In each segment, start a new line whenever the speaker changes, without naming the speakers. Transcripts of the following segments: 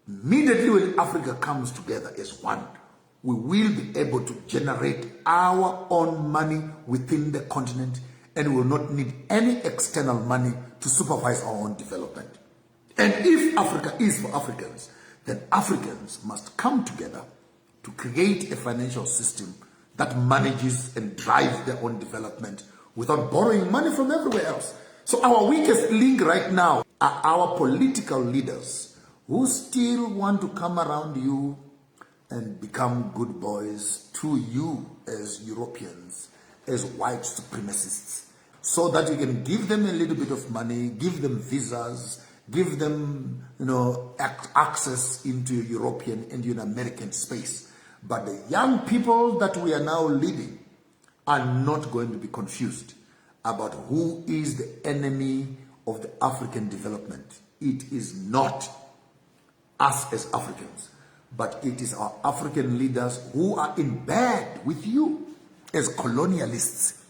Immediately when Africa comes together as one, we will be able to generate our own money within the continent, and we will not need any external money to supervise our own development. And if Africa is for Africans, then Africans must come together to create a financial system that manages and drives their own development without borrowing money from everywhere else. So our weakest link right now are our political leaders who still want to come around you and become good boys to you as Europeans, as white supremacists, so that you can give them a little bit of money, give them visas, give them, access into European and American space. But the young people that we are now leading are not going to be confused about who is the enemy of the African development. It is not us as Africans, but it is our African leaders who are in bed with you as colonialists,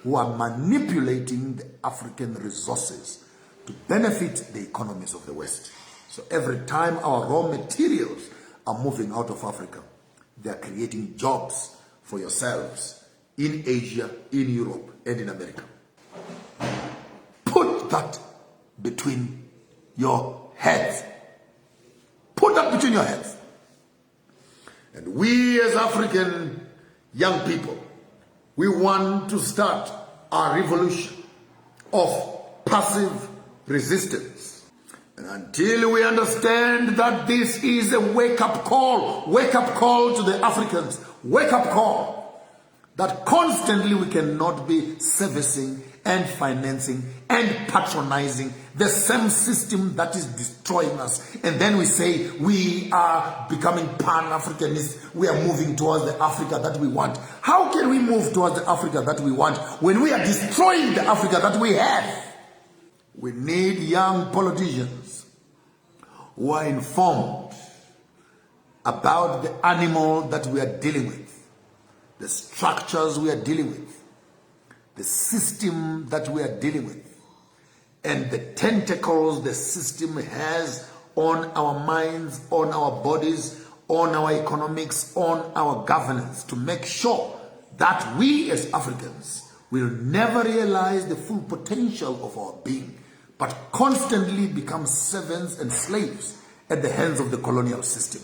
who are manipulating the African resources to benefit the economies of the West. So every time our raw materials are moving out of Africa, they are creating jobs for yourselves in Asia, in Europe, and in America. Put that between your heads. Put that between your heads. And we as African young people, we want to start our revolution of passive resistance. And until we understand that this is a wake-up call to the Africans, wake-up call, that constantly we cannot be servicing and financing and patronizing the same system that is destroying us. And then we say we are becoming Pan-Africanists. We are moving towards the Africa that we want. How can we move towards the Africa that we want when we are destroying the Africa that we have? We need young politicians who are informed about the animal that we are dealing with, the structures we are dealing with, the system that we are dealing with, and the tentacles the system has on our minds, on our bodies, on our economics, on our governance, to make sure that we as Africans will never realize the full potential of our being, but constantly become servants and slaves at the hands of the colonial system.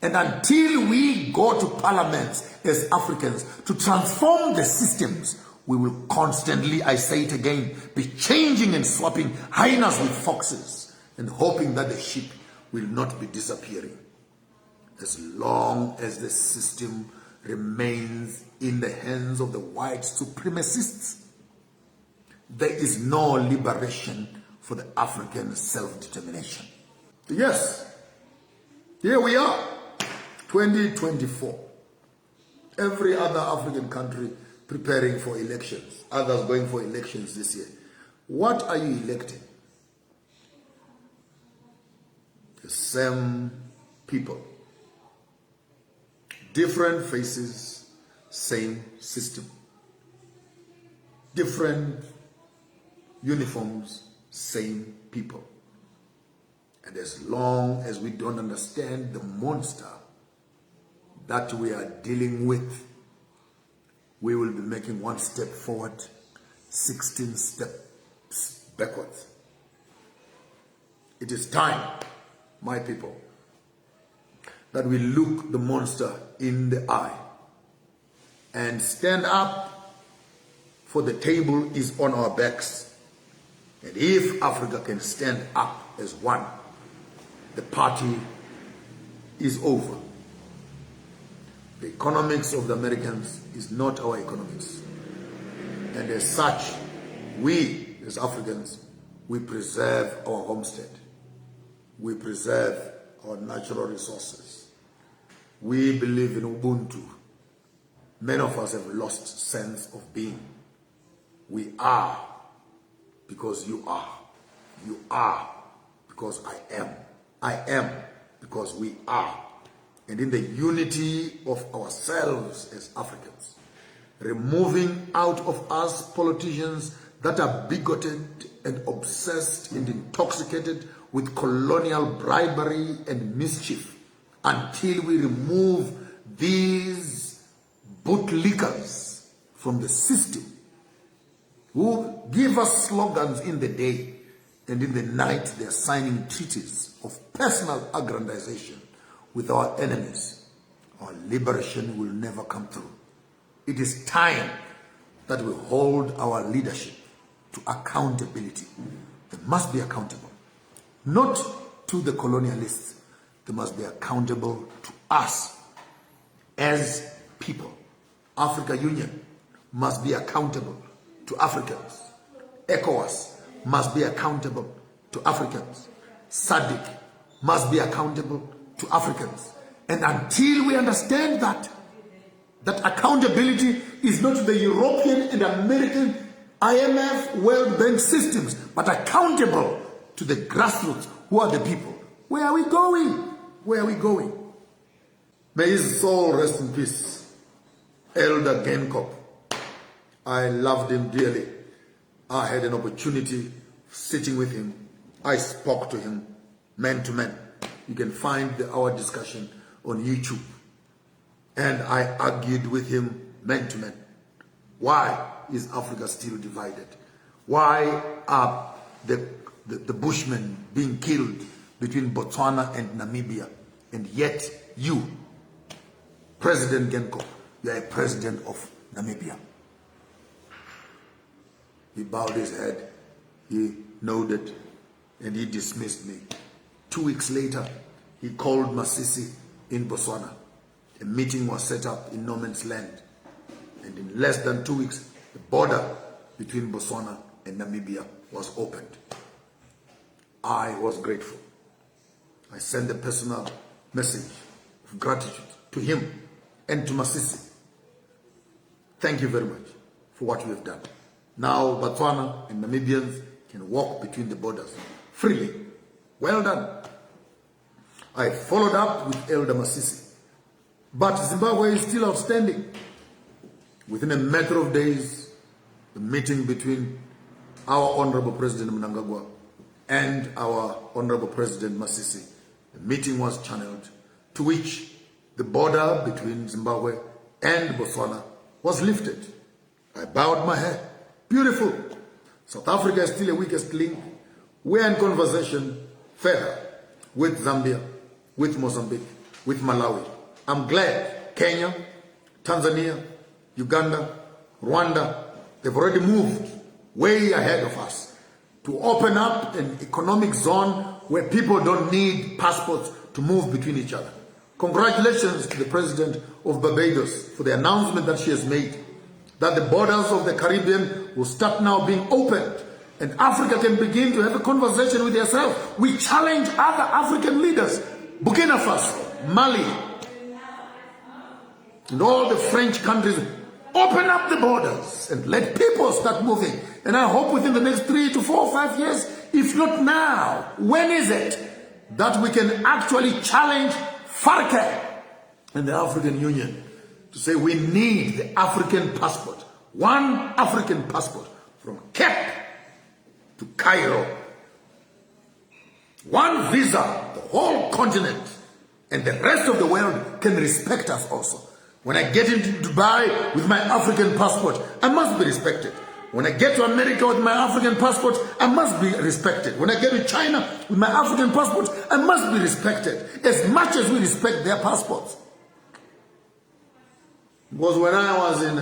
And until we go to parliaments as Africans to transform the systems, we will constantly, I say it again, be changing and swapping hyenas with foxes and hoping that the sheep will not be disappearing. As long as the system remains in the hands of the white supremacists, there is no liberation for the African self-determination. Yes, here we are, 2024. Every other African country preparing for elections, others going for elections this year. What are you electing? The same people. Different faces, same system. Different uniforms, same people. And as long as we don't understand the monster that we are dealing with, we will be making one step forward, 16 steps backwards. It is time, my people, that we look the monster in the eye and stand up, for the table is on our backs. And if Africa can stand up as one, the party is over. The economics of the Americans is not our economics. And as such, we as Africans, we preserve our homestead. We preserve our natural resources. We believe in Ubuntu. Many of us have lost sense of being. We are because you are. You are because I am. I am because we are. And in the unity of ourselves as Africans, removing out of us politicians that are bigoted and obsessed and intoxicated with colonial bribery and mischief until we remove these bootlickers from the system who give us slogans in the day and in the night they are signing treaties of personal aggrandization with our enemies. Our liberation will never come through. It is time that we hold our leadership to accountability. They must be accountable, not to the colonialists. They must be accountable to us as people. Africa Union must be accountable to Africans. ECOWAS must be accountable to Africans. SADC must be accountable to Africans. And until we understand that accountability is not the European and American IMF World Bank systems, but accountable to the grassroots, who are the people. Where are we going? Where are we going? May his soul rest in peace. Elder Genkop. I loved him dearly. I had an opportunity sitting with him. I spoke to him man to man. You can find our discussion on YouTube. And I argued with him man to man. Why is Africa still divided? Why are the Bushmen being killed between Botswana and Namibia? And yet you, President Genkop, you are a president of Namibia. He bowed his head, he nodded, and he dismissed me. 2 weeks later, he called Masisi in Botswana. A meeting was set up in no man's land. And in less than 2 weeks, the border between Botswana and Namibia was opened. I was grateful. I sent a personal message of gratitude to him and to Masisi. Thank you very much for what you have done. Now Botswana and Namibians can walk between the borders freely. Well done. I followed up with Elder Masisi. But Zimbabwe is still outstanding. Within a matter of days, the meeting between our Honorable President Mnangagwa and our Honorable President Masisi, the meeting was channeled, to which the border between Zimbabwe and Botswana was lifted. I bowed my head. Beautiful. South Africa is still a weakest link. We're in conversation further with Zambia, with Mozambique, with Malawi. I'm glad Kenya, Tanzania, Uganda, Rwanda, they've already moved way ahead of us to open up an economic zone where people don't need passports to move between each other. Congratulations to the President of Barbados for the announcement that she has made that the borders of the Caribbean will start now being opened and Africa can begin to have a conversation with herself. We challenge other African leaders, Burkina Faso, Mali, and all the French countries, open up the borders and let people start moving. And I hope within the next 3 to 4 or 5 years, if not now, when is it that we can actually challenge FARC and the African Union to say we need the African passport, one African passport from Cape to Cairo, one visa, the whole continent, and the rest of the world can respect us also. When I get into Dubai with my African passport, I must be respected. When I get to America with my African passport, I must be respected. When I get to China with my African passport, I must be respected as much as we respect their passports. Because when I was in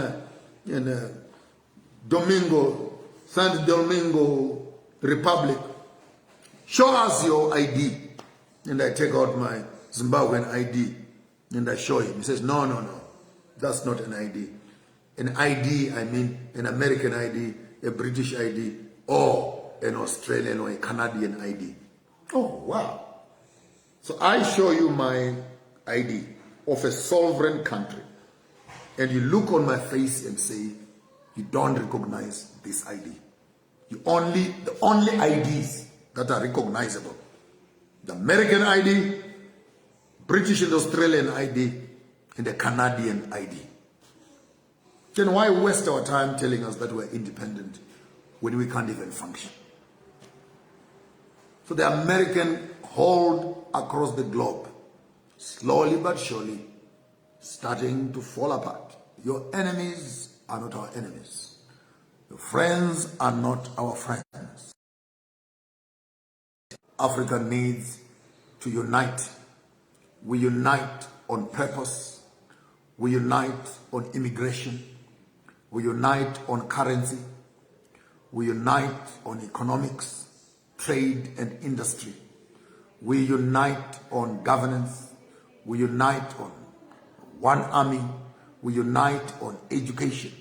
Santo Domingo Republic, show us your ID. And I take out my Zimbabwean ID and I show him. He says, no, that's not an ID. An ID, I mean an American ID, a British ID, or an Australian or a Canadian ID. Oh, wow. So I show you my ID of a sovereign country. And you look on my face and say, you don't recognize this ID. The only IDs that are recognizable, the American ID, British and Australian ID, and the Canadian ID. Then why waste our time telling us that we're independent when we can't even function? So the American hold across the globe, slowly but surely, starting to fall apart. Your enemies are not our enemies. Your friends are not our friends. Africa needs to unite. We unite on purpose. We unite on immigration. We unite on currency. We unite on economics, trade and industry. We unite on governance. We unite on one army. We unite on education.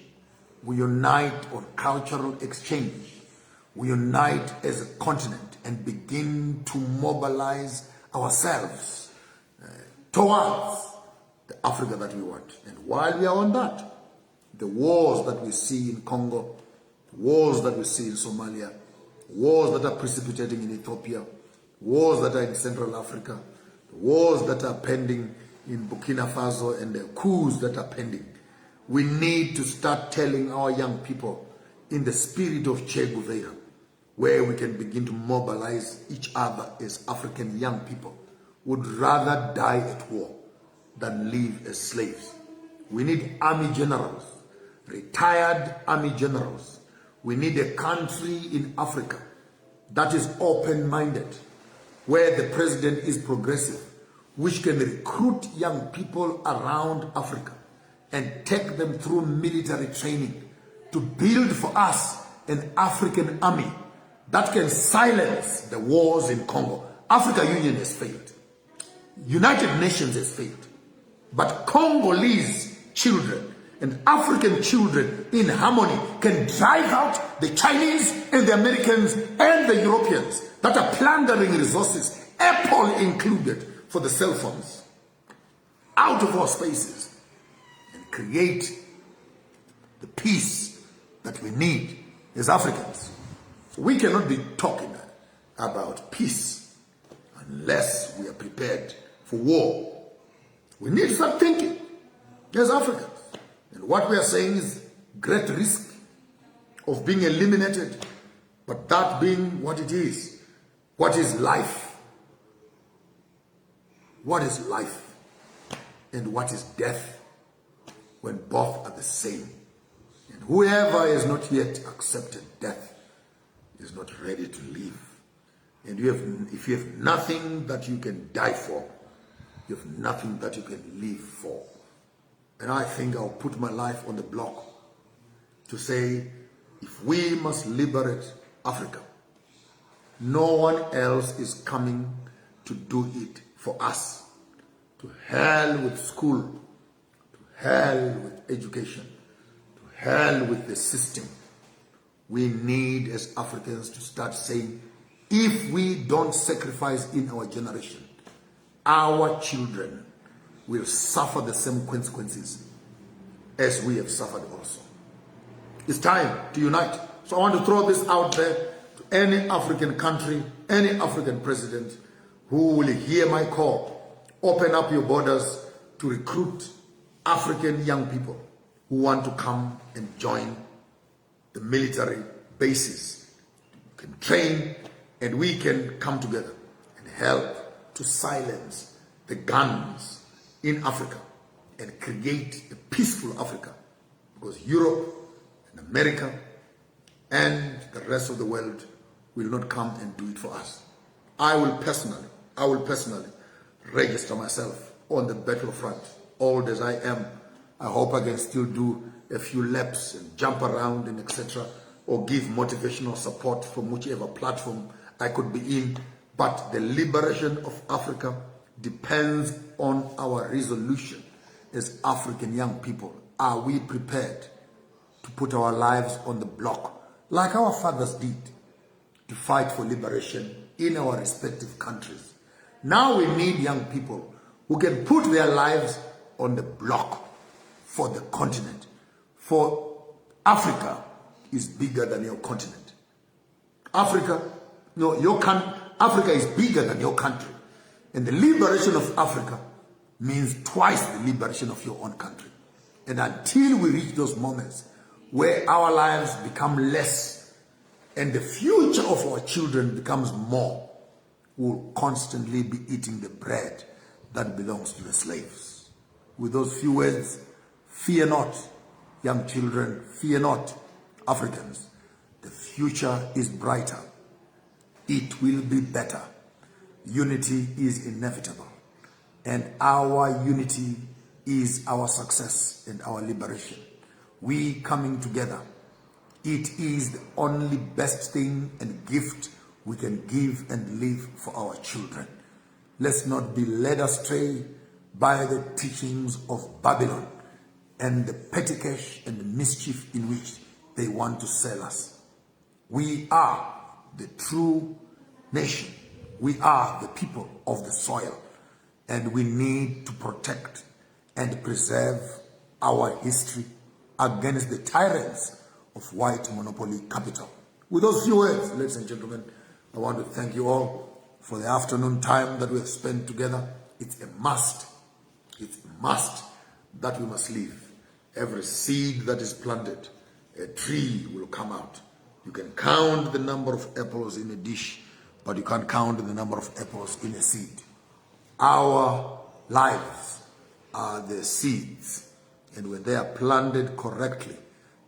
We unite on cultural exchange. We unite as a continent and begin to mobilize ourselves towards the Africa that we want. And while we are on that, the wars that we see in Congo, wars that we see in Somalia, wars that are precipitating in Ethiopia, wars that are in Central Africa, wars that are pending in Burkina Faso, and the coups that are pending. We need to start telling our young people in the spirit of Che Guevara, where we can begin to mobilize each other as African young people, would rather die at war than live as slaves. We need army generals, retired army generals. We need a country in Africa that is open-minded, where the president is progressive, which can recruit young people around Africa and take them through military training to build for us an African army that can silence the wars in Congo. Africa Union has failed. United Nations has failed. But Congolese children and African children in harmony can drive out the Chinese and the Americans and the Europeans that are plundering resources, Apple included, for the cell phones, out of our spaces, and create the peace that we need as Africans. So we cannot be talking about peace unless we are prepared for war. We need to start thinking as Africans. And what we are saying is great risk of being eliminated, but that being what it is. What is life? What is life? And what is death when both are the same? And whoever has not yet accepted death is not ready to live. And if you have nothing that you can die for, you have nothing that you can live for. And I think I'll put my life on the block to say, if we must liberate Africa, no one else is coming to do it for us. To hell with school, to hell with education, to hell with the system. We need as Africans to start saying, if we don't sacrifice in our generation, our children will suffer the same consequences as we have suffered also. It's time to unite. So I want to throw this out there to any African country, any African president who will hear my call. Open up your borders to recruit African young people who want to come and join the military bases. We can train and we can come together and help to silence the guns in Africa and create a peaceful Africa, because Europe and America and the rest of the world will not come and do it for us. I will personally register myself on the battlefront. Old as I am, I hope I can still do a few laps and jump around and etc., or give motivational support from whichever platform I could be in. But the liberation of Africa depends on our resolution as African young people. Are we prepared to put our lives on the block like our fathers did to fight for liberation in our respective countries? Now we need young people who can put their lives on the block for the continent. For Africa is bigger than your continent. Africa is bigger than your country. And the liberation of Africa means twice the liberation of your own country. And until we reach those moments where our lives become less and the future of our children becomes more, will constantly be eating the bread that belongs to the slaves. With those few words, fear not, young children, fear not, Africans. The future is brighter. It will be better. Unity is inevitable. And our unity is our success and our liberation. We coming together, it is the only best thing and gift we can give and leave for our children. Let's not be led astray by the teachings of Babylon and the petty cash and the mischief in which they want to sell us. We are the true nation. We are the people of the soil, and we need to protect and preserve our history against the tyrants of white monopoly capital. With those few words, ladies and gentlemen, I want to thank you all for the afternoon time that we have spent together. It's a must that we must live. Every seed that is planted, a tree will come out. You can count the number of apples in a dish, but you can't count the number of apples in a seed. Our lives are the seeds, and when they are planted correctly,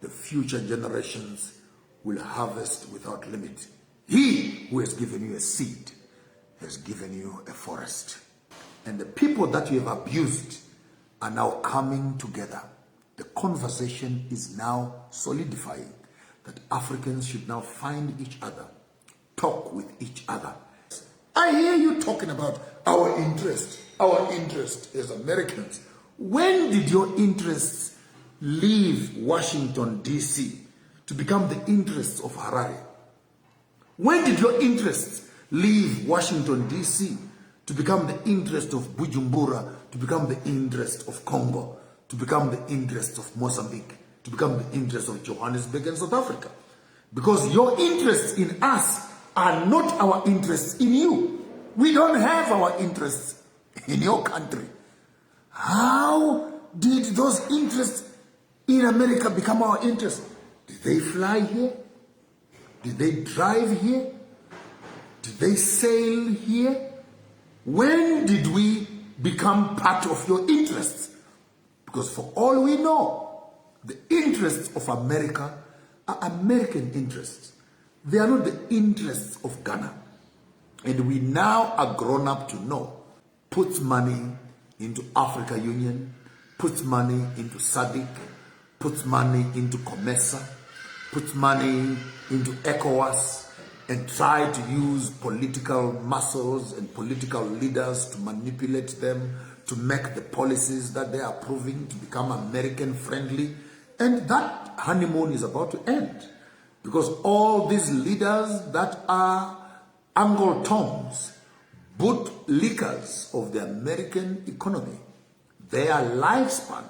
the future generations will harvest without limit. He who has given you a seed has given you a forest. And the people that you have abused are now coming together. The conversation is now solidifying that Africans should now find each other, talk with each other. I hear you talking about our interest as Americans. When did your interests leave Washington, D.C. to become the interests of Harare? When did your interests leave Washington, D.C. to become the interest of Bujumbura, to become the interest of Congo, to become the interest of Mozambique, to become the interest of Johannesburg and South Africa? Because your interests in us are not our interests in you. We don't have our interests in your country. How did those interests in America become our interests? Did they fly here? Did they drive here? Did they sail here? When did we become part of your interests? Because for all we know, the interests of America are American interests. They are not the interests of Ghana. And we now are grown up to know, puts money into Africa Union, puts money into SADC, puts money into COMESA, puts money into ECOWAS, and try to use political muscles and political leaders to manipulate them, to make the policies that they are approving to become American friendly. And that honeymoon is about to end, because all these leaders that are Anglo-Toms, bootlickers of the American economy, their lifespan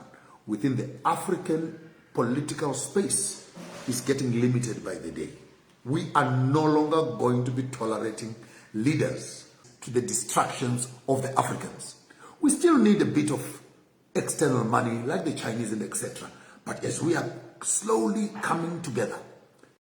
within the African political space is getting limited by the day. We are no longer going to be tolerating leaders to the distractions of the Africans. We still need a bit of external money like the Chinese and etc. But as we are slowly coming together,